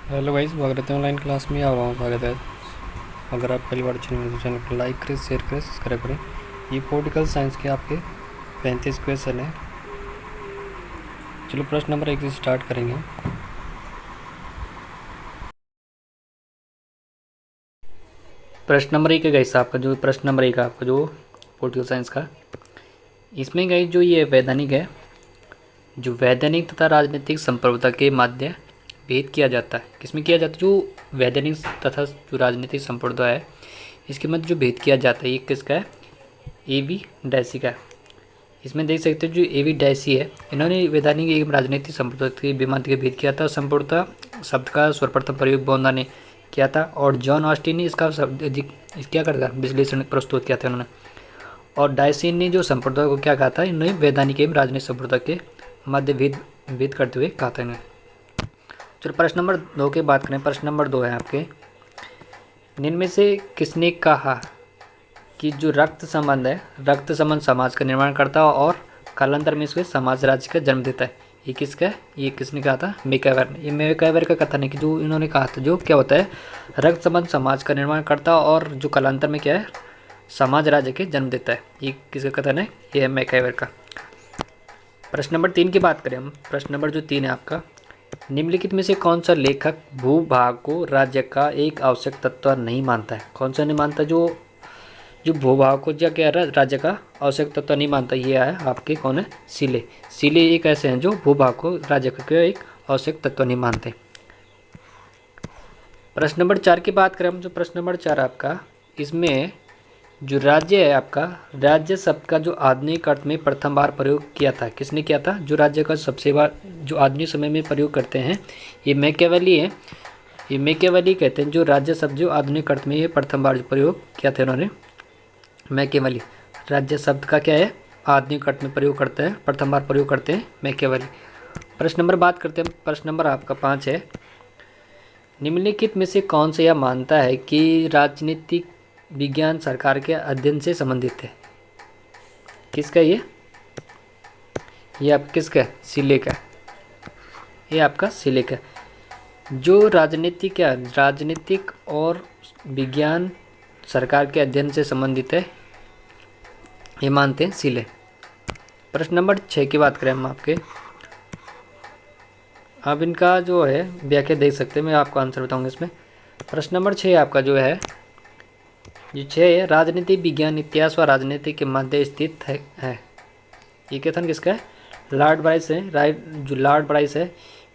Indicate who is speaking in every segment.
Speaker 1: Hello guys, स्वागत है online class में। आ रहा हूँ, स्वागत है। अगर आप पहली बार चैनल में तो चैनल को लाइक करें, शेयर करें, सब्सक्राइब करें। ये पॉलिटिकल साइंस के आपके 35 क्वेश्चन है। चलो प्रश्न नंबर 1 से स्टार्ट करेंगे। प्रश्न नंबर 1 है गाइस आपका, जो प्रश्न नंबर 1 है आपका जो पॉलिटिकल साइंस का, इसमें गाइस जो ये वैधानिक है, जो वैधानिक तथा राजनीतिक संप्रभुता के माध्य भेद किया जाता है। किसमें किया जाता है? जो वैधानिक तथा जो राजनीतिक संप्रभुता है, इसके मध्य जो भेद किया जाता है, ये किसका है? ए.वी. डैसी का। इसमें देख सकते हो जो ए.वी. डैसी है, इन्होंने वैधानिक एवं राजनीतिक संप्रभुता के विमानत का भेद किया था। संप्रभुता शब्द का सर्वप्रथम प्रयोग बोंदा ने किया था और जॉन ऑस्टिन ने इसका क्या करता विश्लेषण प्रस्तुत किया था उन्होंने। और डायसीन ने जो संप्रभुता को क्या कहा था? इन्होंने वैधानिक एवं राजनीतिक संप्रभुता के मध्य भेद करते हुए कहा था इन्हें। चलो प्रश्न नंबर 2 की बात करें। प्रश्न नंबर 2 है आपके, निम्न में से किसने कहा कि जो रक्त संबंध है, रक्त संबंध समाज का निर्माण करता है और कालांतर में इसके समाज राज्य का जन्म देता है? ये किसका है? ये किसने कहा था? मैकइवर ने। ये मैकइवर का कथन है कि जो इन्होंने कहा था, जो क्या होता है, रक्त संबंध समाज का निर्माण करता है और जो कालांतर में क्या है, समाज राज्य के जन्म देता है। ये किसका कथन है? ये है मैकइवर का। प्रश्न नंबर 3 की बात करें हम। प्रश्न नंबर जो 3 है आपका, निम्नलिखित में से कौन सा लेखक भूभाग को राज्य का एक आवश्यक तत्व नहीं मानता है? कौन सा नहीं मानता? जो भूभाग को क्या राज्य का आवश्यक तत्व नहीं मानता, ये है आपके कौन है? सीले। सीले एक ऐसे हैं जो भूभाग को राज्य का एक आवश्यक तत्व नहीं मानते। प्रश्न नंबर 4 की बात करें हम। जो प्रश्न नंबर 4 आपका, इसमें जो राज्य है आपका, राज्य शब्द का जो आधुनिक अर्थ में प्रथम बार प्रयोग किया था, किसने किया था? जो राज्य का सबसे बार जो आधुनिक समय में प्रयोग करते हैं, ये मैकियावेली है। ये मैकियावेली कहते हैं जो राज्य शब्द जो आधुनिक अर्थ में ये प्रथम बार प्रयोग किया था उन्होंने, मैकियावेली। राज्य शब्द का क्या है? आधुनिक अर्थ में प्रयोग करते हैं, प्रथम बार प्रयोग करते हैं मैकियावेली। प्रश्न नंबर बात करते हैं। प्रश्न नंबर आपका 5 है, निम्नलिखित में से कौन सा यह मानता है कि राजनीतिक विज्ञान सरकार के अध्ययन से संबंधित है? किसका ये आपका किसका है? सिले का। ये आपका सिले का। जो राजनीतिक और विज्ञान सरकार के अध्ययन से संबंधित है, ये मानते हैं सिले। प्रश्न नंबर 6 की बात करें हम आपके, अब इनका जो है व्याख्या देख सकते हैं, मैं आपको आंसर बताऊंगा इसमें। प्रश्न नंबर 6 आपका जो है, जो 6 है, राजनीति विज्ञान इतिहास व राजनीति के मध्य स्थित है। ये कथन किसका है? लॉर्ड ब्राइस है। जो लॉर्ड ब्राइस है,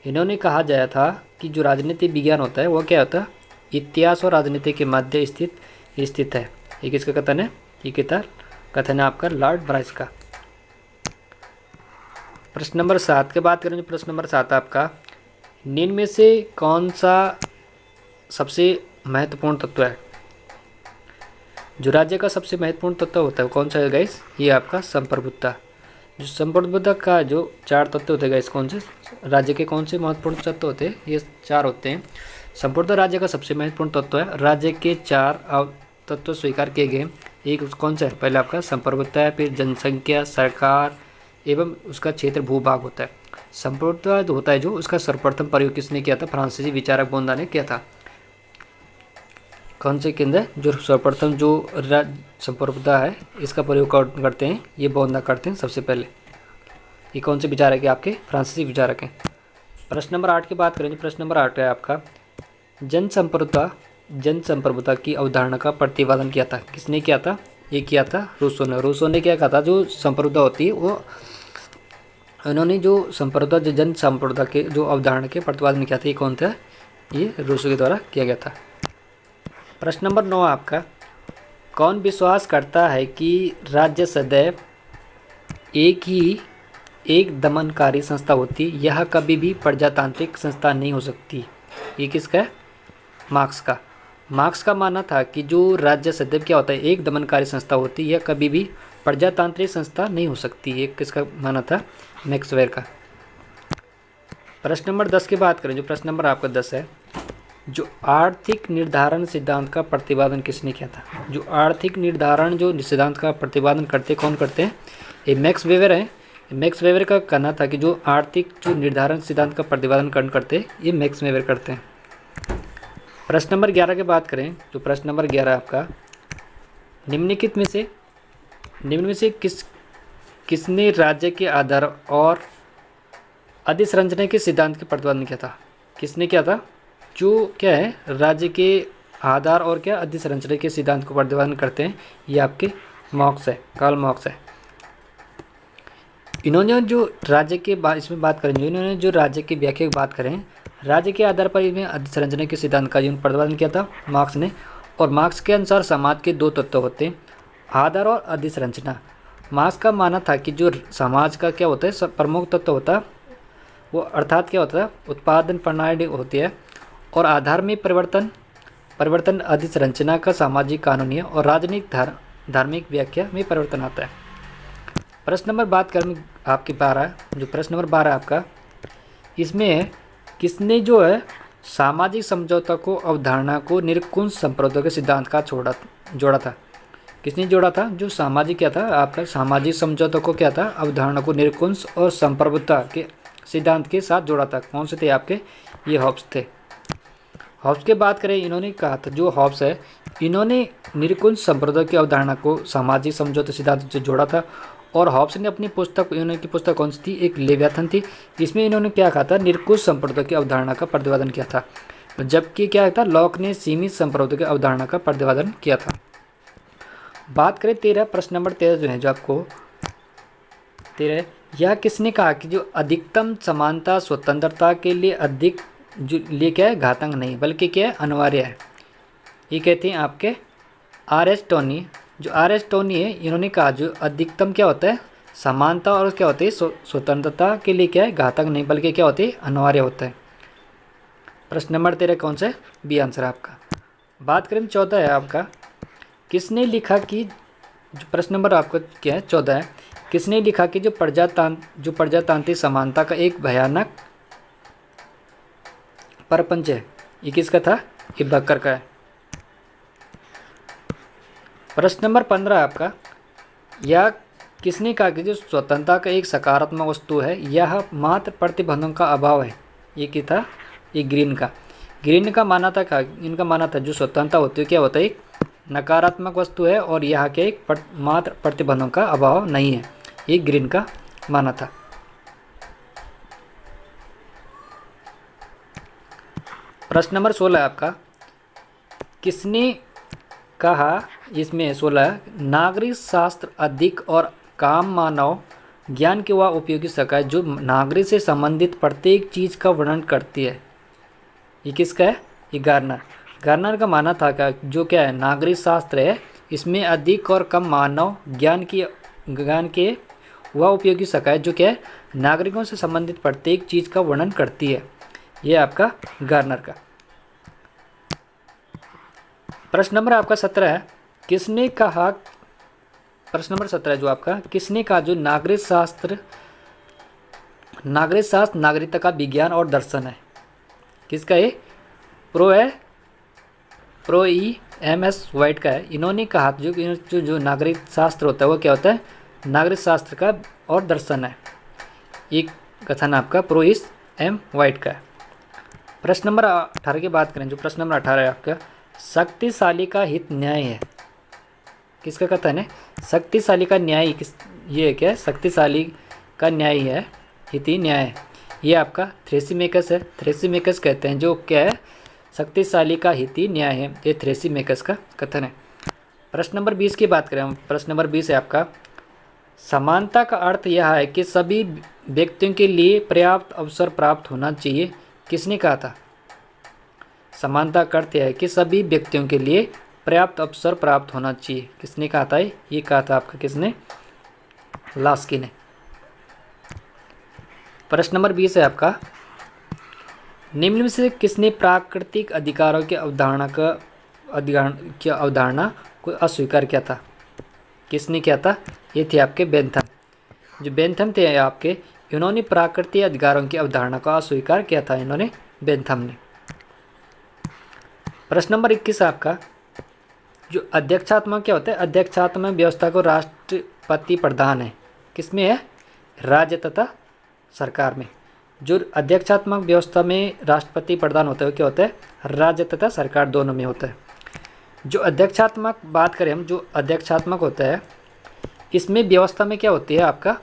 Speaker 1: इन्होंने कहा जाया था कि जो राजनीति विज्ञान होता है वो क्या होता है? इतिहास और राजनीति के मध्य स्थित है। ये किसका कथन है? ये कथन है आपका लॉर्ड ब्राइस का। प्रश्न नंबर 7 की बात करें। जो प्रश्न नंबर 7 आपका, निम्न में से कौन सा सबसे महत्वपूर्ण तत्व है? जो राज्य का सबसे महत्वपूर्ण तत्व होता है कौन सा है गाइस? ये आपका संप्रभुता। जो संप्रभुता का जो 4 तत्व होते हैं गाइस, कौन से राज्य के कौन से महत्वपूर्ण तत्व होते हैं? ये 4 होते हैं। संप्रभुता राज्य का सबसे महत्वपूर्ण तत्व है। राज्य के 4 तत्व स्वीकार किए गए। एक कौन सा है? पहले आपका संप्रभुता है, फिर जनसंख्या, सरकार एवं उसका क्षेत्र भूभाग होता है। संप्रभुता जो होता है, जो उसका सर्वप्रथम प्रयोग किसने किया था? फ्रांसीसी विचारक बोंदा ने किया था। कौन से केंद्र जो सर्वप्रथम जो संप्रभुता है इसका प्रयोग करते हैं, ये बोंदा करते हैं सबसे पहले। ये कौन से विचारक है? आपके फ्रांसीसी विचारक हैं। प्रश्न नंबर 8 की बात करें। प्रश्न नंबर 8 है आपका, जन संप्रभुता की अवधारणा का प्रतिपादन किया था, किसने किया था? ये किया था रूसो ने। रूसो ने क्या कहा था? जो संप्रभुता होती है वो, उन्होंने जो संप्रभुता जो जन संप्रभुता के जो अवधारणा के प्रतिपादन किया था, ये कौन था? ये रूसो के द्वारा किया गया था। प्रश्न नंबर 9 आपका, कौन विश्वास करता है कि राज्य सदैव एक दमनकारी संस्था होती, यह कभी भी प्रजातांत्रिक संस्था नहीं हो सकती? ये किसका है? मार्क्स का मानना था कि जो राज्य सदैव क्या होता है? एक दमनकारी संस्था होती, यह कभी भी प्रजातांत्रिक संस्था नहीं हो सकती। ये किसका मानना था? मैक्सवेल का। प्रश्न नंबर 10 की बात करें। जो प्रश्न नंबर आपका 10 है, जो आर्थिक निर्धारण सिद्धांत का प्रतिपादन किसने किया था? जो आर्थिक निर्धारण जो सिद्धांत का प्रतिपादन कौन करते हैं? ये मैक्स वेबर है। मैक्स वेबर का कहना था कि जो आर्थिक जो निर्धारण सिद्धांत का प्रतिपादन करते ये मैक्स वेबर करते हैं। प्रश्न नंबर 11 की बात करें तो प्रश्न नंबर 11 आपका निम्नलिखित में से किसने राज्य के आधार और अधिसंरचना के सिद्धांत के प्रतिपादन किया था? किसने किया था? जो क्या है राज्य के आधार और क्या अधिसंरचना के सिद्धांत को प्रतिपादन करते हैं, ये आपके मार्क्स है, कार्ल मार्क्स है। इन्होंने जो राज्य के इसमें बात करें, इन्होंने जो राज्य की व्याख्या की बात करें, राज्य के आधार पर इसमें अधिसंरचना के सिद्धांत का प्रतिपादन किया था मार्क्स ने। और मार्क्स के अनुसार समाज के दो तत्व होते हैं, आधार और अधिसंरचना। मार्क्स का मानना था कि जो समाज का क्या होता है प्रमुख तत्व होता है वो अर्थात क्या होता है उत्पादन प्रणाली होती है, और आधार में परिवर्तन अधिसंरचना का सामाजिक कानूनी और राजनीतिक धार्मिक व्याख्या में परिवर्तन आता है। प्रश्न नंबर बात करें आपकी 12, जो प्रश्न नंबर 12 आपका, इसमें किसने जो है सामाजिक समझौता को अवधारणा को निरंकुश संप्रभुता के सिद्धांत का जोड़ा था? किसने जोड़ा था? जो सामाजिक क्या था आपका सामाजिक समझौता को क्या था अवधारणा को निरंकुश और संप्रभुता के सिद्धांत के साथ जोड़ा था। कौन से थे आपके? ये हॉब्स थे। हॉब्स की बात करें, इन्होंने कहा था, जो हॉब्स है इन्होंने निरंकुश संप्रभुता की अवधारणा को सामाजिक समझौता सिद्धांत से जोड़ा था। और हॉब्स ने अपनी पुस्तक, इन्होंने की पुस्तक कौन सी थी? एक लेवियाथन थी। इसमें इन्होंने क्या कहा था? निरंकुश संप्रभुता की अवधारणा का प्रतिपादन किया था, जबकि क्या था लॉक ने सीमित संप्रभुता की अवधारणा का प्रतिपादन किया था। बात करें 13, प्रश्न नंबर 13 जो है, जो आपको 13, यह किसने कहा कि जो अधिकतम समानता स्वतंत्रता के लिए अधिक जो लिए क्या है घातक नहीं बल्कि क्या है अनिवार्य है? ये कहते हैं आपके R.S. टोनी। जो R.S. टोनी है, इन्होंने कहा जो अधिकतम क्या होता है समानता और क्या होती है स्वतंत्रता के लिए क्या है घातक नहीं बल्कि क्या होती है अनिवार्य होता है। प्रश्न नंबर 13 कौन सा है? बी आंसर आपका। बात करें 14 है आपका, किसने लिखा कि जो प्रश्न नंबर आपका क्या है 14 है, किसने लिखा कि जो प्रजातांत्रिक समानता का एक भयानक प्रपंच है? ये किसका था? ये बकर का है। प्रश्न नंबर 15 आपका, यह किसने कहा कि जो स्वतंत्रता का एक सकारात्मक वस्तु है यह मात्र प्रतिबंधों का अभाव है? ये क्या था? ये ग्रीन का मानना था। इनका मानना था जो स्वतंत्रता होती है क्या होता है एक नकारात्मक वस्तु है और यहाँ के एक मात्र प्रतिबंधों का अभाव नहीं है, ये ग्रीन का मानना था। प्रश्न नंबर 16 आपका, किसने कहा इसमें 16 नागरिक शास्त्र अधिक और काम मानव ज्ञान की वह उपयोगी शाखा है जो नागरिक से संबंधित प्रत्येक चीज़ का वर्णन करती है? ये किसका है? ये गार्नर का मानना था का जो क्या है नागरिक शास्त्र है इसमें अधिक और कम मानव ज्ञान के वह उपयोगी शाखा है जो क्या है नागरिकों से संबंधित प्रत्येक चीज़ का वर्णन करती है। ये आपका गार्नर का। प्रश्न नंबर आपका 17 है, किसने कहा? प्रश्न नंबर 17 जो आपका, किसने कहा जो नागरिक शास्त्र नागरिकता का विज्ञान और दर्शन है? किसका है? Pro E M S White का है। इन्होंने कहा जो नागरिक शास्त्र होता है वो क्या होता है नागरिक शास्त्र का और दर्शन है। ये कथन आपका प्रो ई एम वाइट का है। प्रश्न नंबर 18 की बात करें, जो प्रश्न नंबर 18 है आपका, शक्तिशाली का हित न्याय है? किसका कथन है? शक्तिशाली का न्याय ये क्या है? शक्तिशाली का न्याय है, हित न्याय है। ये आपका थ्रेसिमेकस है। थ्रेसिमेकस कहते हैं जो क्या है शक्तिशाली का हित न्याय है, ये थ्रेसिमेकस का कथन है। प्रश्न नंबर 20 की बात करें हम, प्रश्न नंबर 20 है आपका, समानता का अर्थ यह है कि सभी व्यक्तियों के लिए पर्याप्त अवसर प्राप्त होना चाहिए? किसने कहा था? समानता का अर्थ यह है कि सभी व्यक्तियों के लिए पर्याप्त अवसर प्राप्त होना चाहिए। किसने कहा था? ये कहा था आपका किसने? लास्की ने। प्रश्न नंबर 20 है आपका, निम्न में से किसने प्राकृतिक अधिकारों की अवधारणा को अस्वीकार किया था? किसने किया था? ये थे आपके बेंथम। जो बेंथम थे आपके, इन्होंने प्राकृतिक अधिकारों की अवधारणा का अस्वीकार किया था, इन्होंने बेंथम ने। प्रश्न नंबर 21 आपका, जो अध्यक्षात्मक क्या होता है? अध्यक्षात्मक व्यवस्था को राष्ट्रपति प्रधान है, किसमें है? राज्य तथा सरकार में। जो अध्यक्षात्मक व्यवस्था में राष्ट्रपति प्रधान होते हैं क्या होता है, राज्य तथा सरकार दोनों में होता है। जो अध्यक्षात्मक बात करें हम, जो अध्यक्षात्मक होता है इसमें व्यवस्था में क्या होती है आपका,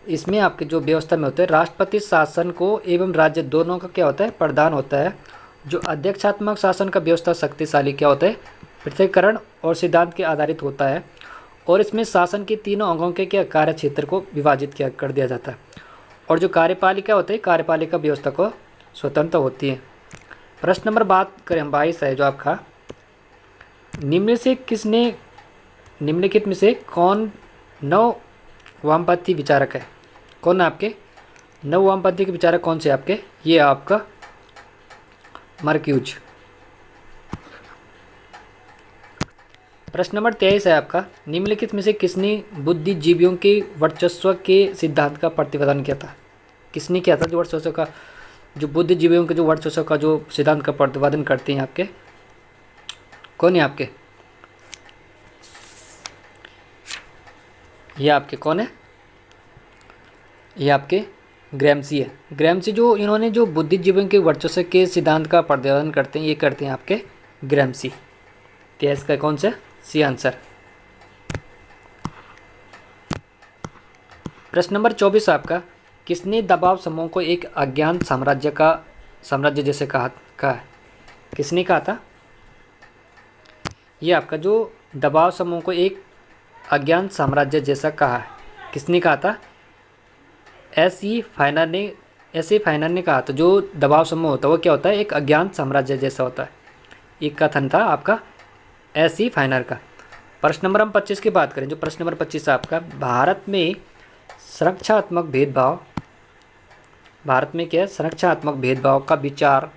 Speaker 1: इसमें आपके जो व्यवस्था में होता है राष्ट्रपति शासन को एवं राज्य दोनों का क्या होता है, प्रधान होता है। जो अध्यक्षात्मक शासन का व्यवस्था शक्तिशाली क्या होता है, पृथकीकरण और सिद्धांत के आधारित होता है और इसमें शासन के तीनों अंगों के क्या कार्य क्षेत्र को विभाजित किया कर दिया जाता है। और जो कार्यपालिका होती है, कार्यपालिका व्यवस्था को स्वतंत्र होती है। प्रश्न नंबर बात करें हम 22 है जो आपका, निम्नलिखित में से कौन नव वामपंथी विचारक है, कौन आपके नव वामपंथी के विचारक कौन से आपके, ये आपका मार्क्यूज। प्रश्न नंबर 23 है आपका, निम्नलिखित में से किसने बुद्धिजीवियों के वर्चस्व के सिद्धांत का प्रतिपादन किया था, किसने किया था, जो वर्चस्व का, जो बुद्धिजीवियों के जो वर्चस्व का जो सिद्धांत का प्रतिपादन करते हैं आपके, कौन है आपके, ये आपके कौन है, ये आपके ग्रैम्सी है। ग्रैम्सी जो इन्होंने जो बुद्धिजीवियों के वर्चस्व के सिद्धांत का प्रतिपादन करते हैं, ये करते हैं आपके ग्रैम्सी। तो इसका कौन सा सी आंसर। प्रश्न नंबर 24 आपका, किसने दबाव समूह को एक अज्ञात साम्राज्य जैसे कहा है, किसने कहा था, ये आपका जो दबाव समूह को एक अज्ञात साम्राज्य जैसा कहा है, किसने कहा था, एस.ई. फाइनर ने कहा था। जो दबाव समूह होता है वो क्या होता है, एक अज्ञात साम्राज्य जैसा होता है। एक कथन था आपका एस.ई. फाइनर का। प्रश्न नंबर हम 25 की बात करें, जो प्रश्न नंबर 25 आपका, भारत में संरक्षणात्मक भेदभाव का विचार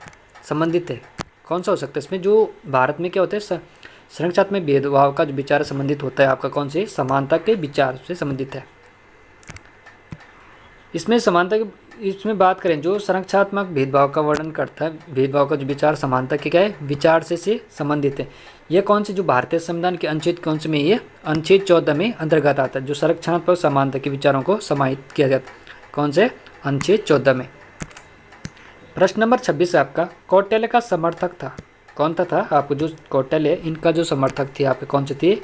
Speaker 1: संबंधित है, कौन सा हो सकता है इसमें, जो भारत में क्या होता है संरक्षणात्मक भेदभाव का जो विचार संबंधित होता है आपका, कौन से, समानता के विचार से संबंधित है। इसमें बात करें जो संरक्षणात्मक भेदभाव का वर्णन करता है, भेदभाव का जो विचार समानता के क्या है, विचार से संबंधित है। यह कौन से, जो भारतीय संविधान के अनुच्छेद कौन से में, ये अनुच्छेद 14 में अंतर्गत आता है, जो संरक्षणात्मक समानता के विचारों को समाहित किया जाता है, कौन से, अनुच्छेद 14 में। प्रश्न नंबर 26 आपका, कौटिल्य का समर्थक था, कौन था आपको, जो कौटिल्य इनका जो समर्थक थे आपके, कौन से थे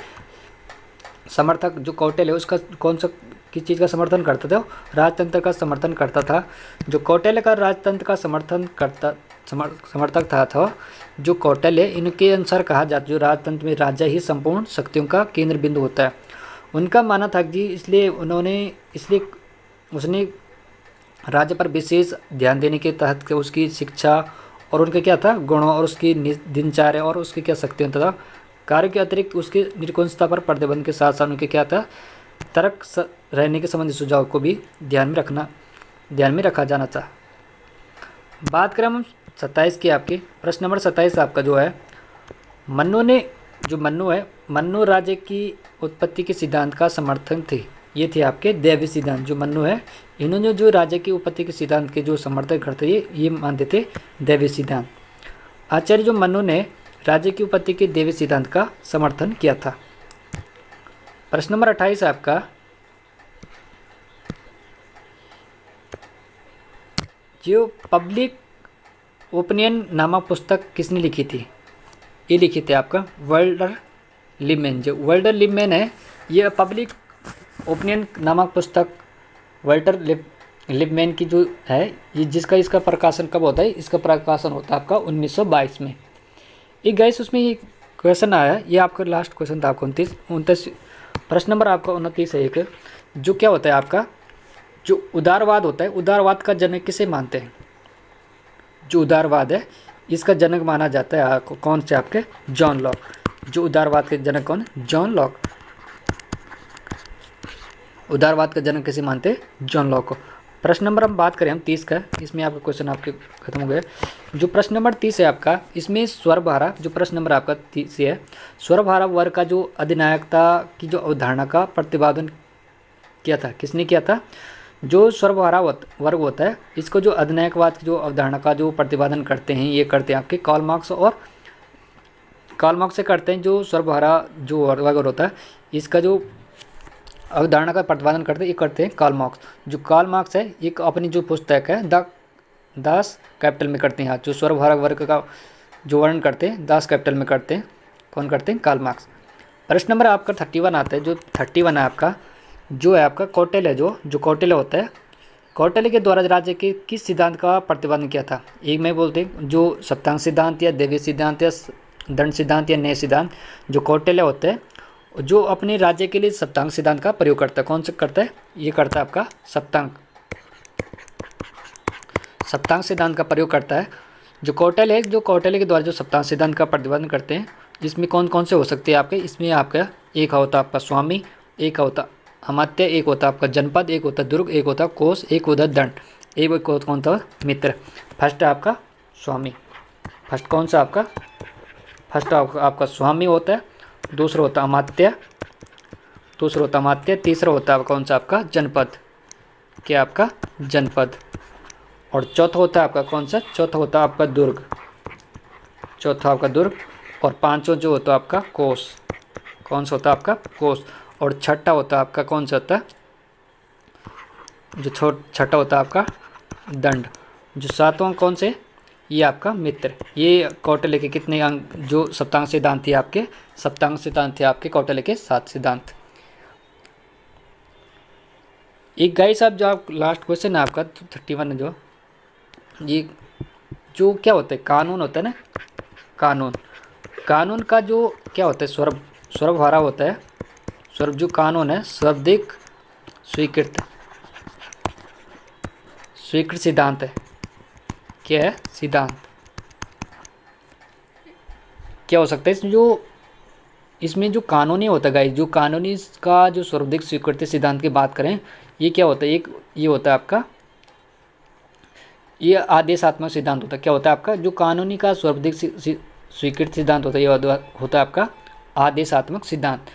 Speaker 1: समर्थक, जो कौटिल्य उसका कौन सा किस चीज़ का समर्थन करता था, राजतंत्र का समर्थन करता था। जो कौटिल्य का राजतंत्र का समर्थक था जो कौटिल्य, इनके अनुसार कहा जाता, जो राजतंत्र में राजा ही संपूर्ण शक्तियों का केंद्र बिंदु होता है। उनका मानना था कि इसलिए उसने राज्य पर विशेष ध्यान देने के तहत उसकी शिक्षा और उनके क्या था गुणों और उसकी दिनचर्या और उसकी क्या शक्तियों तथा कार्य के अतिरिक्त उसके निरंकुशता पर प्रतिबंध के साथ साथ उनके क्या था तर्क रहने के संबंधी सुझाव को भी ध्यान में रखा जाना था। बात करें हम 27 की आपकी, प्रश्न नंबर 27 आपका जो है, मन्नु राज्य की उत्पत्ति के सिद्धांत का समर्थन थे। ये थे आपके दैवी सिद्धांत। जो मन्नु है, इन्होंने जो राज्य की उत्पत्ति के सिद्धांत के जो समर्थन करते ये मानते थे दैवी सिद्धांत। आचार्य जो मन्नु ने राज्य की उत्पत्ति के दैवी सिद्धांत का समर्थन किया था। प्रश्न नंबर 28 आपका, जो पब्लिक ओपिनियन नामक पुस्तक किसने लिखी थी, ये लिखी थी आपका वर्ल्डर लिपमैन। जो वर्ल्डर लिपमैन है, ये पब्लिक ओपिनियन नामक पुस्तक वर्ल्डर लिपमैन की जो है, ये इसका प्रकाशन कब होता है, इसका प्रकाशन होता है आपका 1922 में। एक गाइस उसमें ये क्वेश्चन आया, ये आपका लास्ट क्वेश्चन था आपका 29। प्रश्न नंबर आपका 29 है एक, जो क्या होता है आपका, जो उदारवाद होता है, उदारवाद का जनक किसे मानते हैं। जो उदारवाद है इसका जनक माना जाता है कौन से आपके, जॉन लॉक। जो उदारवाद के जनक कौन, जॉन लॉक। उदारवाद का जनक किसे मानते हैं, जॉन लॉक को। प्रश्न नंबर हम बात करें हम 30 का, इसमें आपके क्वेश्चन आपके खत्म हो गए। जो प्रश्न नंबर 30 है आपका, इसमें स्वरभारा, जो प्रश्न नंबर आपका 30 है, स्वरभारा वर्ग का जो अधिनायकता की जो अवधारणा का प्रतिपादन किया था, किसने किया था। जो स्वरभारा वर्ग होता है, इसको जो अधिनायकवाद की जो अवधारणा का जो प्रतिपादन करते हैं, ये करते हैं आपके कार्ल मार्क्स से करते हैं। जो स्वरभारा जो वर्ग होता है, इसका जो अवधारणा का प्रतिपादन करते ये करते हैं कार्ल मार्क्स। जो कार्ल मार्क्स है एक अपनी जो पुस्तक है दास कैपिटल में करते हैं, जो सर्वहारा वर्ग का जो वर्णन करते हैं दास कैपिटल में करते हैं। कौन करते हैं? Karl Marx. प्रश्न नंबर आपका 31 आता है। जो 31 है आपका, जो है आपका कौटिल्य, जो कौटिल्य होता है, कौटिल्य के द्वारा राज्य के किस सिद्धांत का प्रतिपादन किया था? एक में बोलते हैं जो सप्तांग सिद्धांत या देवी सिद्धांत या दंड सिद्धांत या न्याय सिद्धांत। जो कौटिल्य होता है जो अपने राज्य के लिए सप्तांग सिद्धांत का प्रयोग करता है। कौन सा करता है? ये करता है आपका सप्तांग सिद्धांत का प्रयोग करता है। जो कौटिल्य है, जो कौटिल्य के द्वारा जो सप्तांग सिद्धांत का प्रतिपादन करते हैं, इसमें कौन कौन से हो सकते हैं आपके? इसमें आपका एक होता है आपका स्वामी, एक होता अमात्य, एक होता आपका जनपद, एक होता दुर्ग, एक होता कोष, एक होता दंड, एक कौन था? मित्र। फर्स्ट है आपका स्वामी। फर्स्ट कौन सा आपका? फर्स्ट आपका स्वामी होता है, दूसरा होता अमात्य, तीसरा होता है कौन सा? आपका जनपद। क्या आपका? जनपद। और चौथा होता है आपका कौन सा? चौथा होता है आपका दुर्ग। चौथा आपका दुर्ग। और पांचवा जो होता है आपका कोष। कौन सा होता है आपका? कोष। और छठा होता है आपका कौन सा होता है? जो छठा होता है आपका दंड। जो सातवां कौन से? ये आपका मित्र। ये कौटिल्य के कितने अंग जो सप्तांग सिद्धांत थे आपके? सप्तांग सिद्धांत थे आपके कौटिल्य के 7 सिद्धांत। एक गाइस साहब जो आप लास्ट क्वेश्चन है आपका 31 जो ये जो क्या होता है? कानून होता है ना, कानून का जो क्या होता है? स्वरभारा होता है। स्वरूप जो कानून है शाब्दिक स्वीकृत सिद्धांत है। क्या है? सिद्धांत। क्या हो सकता है इसमें जो कानूनी होता है गाइस, जो कानूनी का जो सर्वाधिक स्वीकृति सिद्धांत की बात करें, ये क्या होता है? एक ये होता है आपका ये आदेशात्मक सिद्धांत होता है। क्या होता है आपका? जो कानूनी का सर्वाधिक स्वीकृत सिद्धांत होता है, ये होता है आपका आदेशात्मक सिद्धांत।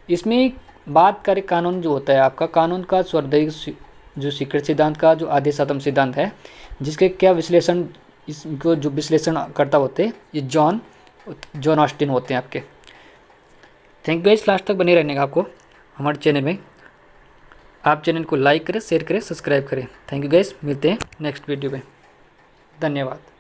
Speaker 1: इसमें बात करें कानून जो होता है आपका, कानून का सर्वाधिक जो स्वीकृत सिद्धांत का जो आदेशात्मक सिद्धांत है, जिसके क्या विश्लेषण इसको जो विश्लेषण करता होते हैं ये जॉन ऑस्टिन होते हैं आपके। थैंक यू गाइस, लास्ट तक बने रहने का आपको हमारे चैनल में। आप चैनल को लाइक करें, शेयर करें, सब्सक्राइब करें। थैंक यू गाइस, मिलते हैं नेक्स्ट वीडियो में। धन्यवाद।